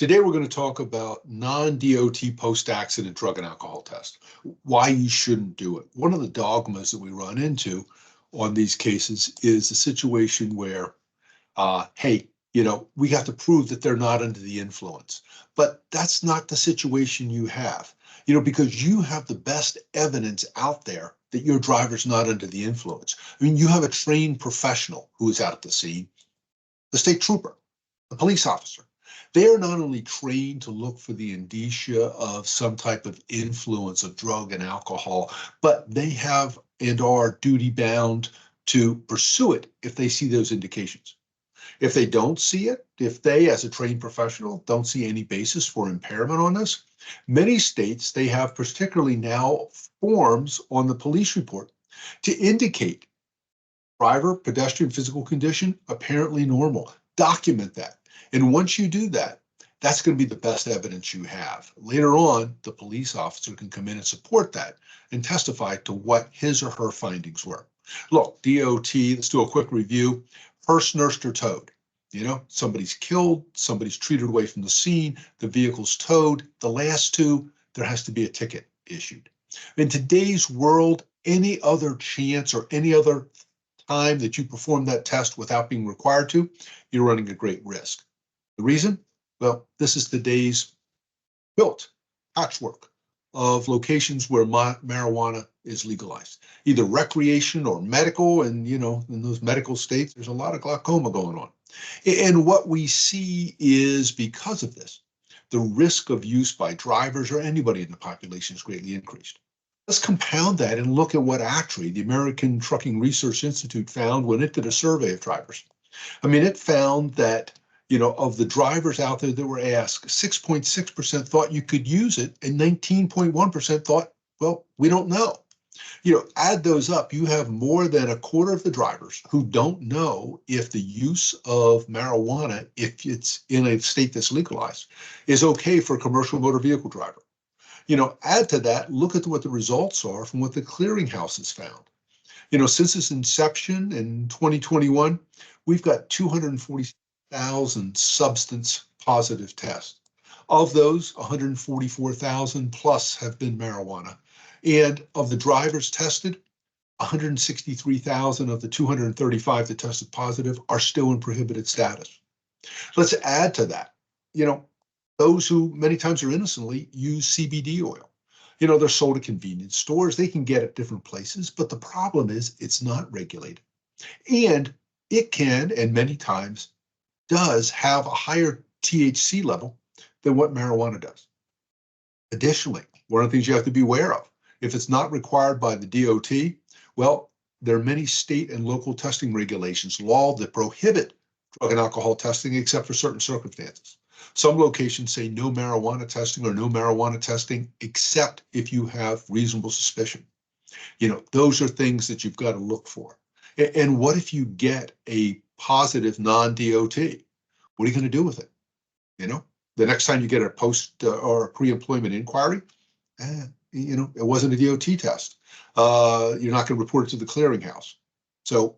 Today, we're going to talk about non-DOT post-accident drug and alcohol test, why you shouldn't do it. One of the dogmas that we run into on these cases is the situation where, hey, we have to prove that they're not under the influence. But that's not the situation you have, because you have the best evidence out there that your driver's not under the influence. I mean, you have a trained professional who is out at the scene, the state trooper, the police officer. They are not only trained to look for the indicia of some type of influence of drug and alcohol, but they have and are duty bound to pursue it if they see those indications. If they don't see it, if they, as a trained professional, don't see any basis for impairment on this, many states, they have particularly now forms on the police report to indicate driver, pedestrian physical condition, apparently normal. Document that. And once you do that, that's going to be the best evidence you have. Later on, the police officer can come in and support that and testify to what his or her findings were. Look, DOT, let's do a quick review. First, nursed or towed. Somebody's killed, somebody's treated away from the scene, the vehicle's towed. The last two, there has to be a ticket issued. In today's world, any other chance or any other time that you perform that test without being required to, you're running a great risk. The reason? Well, this is today's built patchwork of locations where marijuana is legalized, either recreation or medical. And, in those medical states, there's a lot of glaucoma going on. And what we see is because of this, the risk of use by drivers or anybody in the population is greatly increased. Let's compound that and look at what ATRI, the American Trucking Research Institute, found when it did a survey of drivers. I mean, it found that, of the drivers out there that were asked, 6.6% thought you could use it, and 19.1% thought, well, we don't know. Add those up, you have more than a quarter of the drivers who don't know if the use of marijuana, if it's in a state that's legalized, is okay for a commercial motor vehicle driver. Add to that, look at what the results are from what the clearinghouse has found. Since its inception in 2021, we've got 240,000 substance positive tests. Of those, 144,000 plus have been marijuana. And of the drivers tested, 163,000 of the 235 that tested positive are still in prohibited status. Let's add to that, those who many times are innocently use CBD oil. They're sold at convenience stores. They can get it different places, but the problem is it's not regulated. And it can, and many times does, have a higher THC level than what marijuana does. Additionally, one of the things you have to be aware of, if it's not required by the DOT, well, there are many state and local testing regulations, law that prohibit drug and alcohol testing except for certain circumstances. Some locations say no marijuana testing or no marijuana testing except if you have reasonable suspicion. Those are things that you've got to look for. And what if you get a positive non-DOT? What are you going to do with it? The next time you get a post or a pre-employment inquiry, it wasn't a DOT test. You're not going to report it to the clearinghouse. So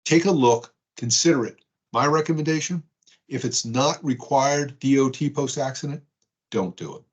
take a look, consider it. My recommendation, if it's not required DOT post-accident, don't do it.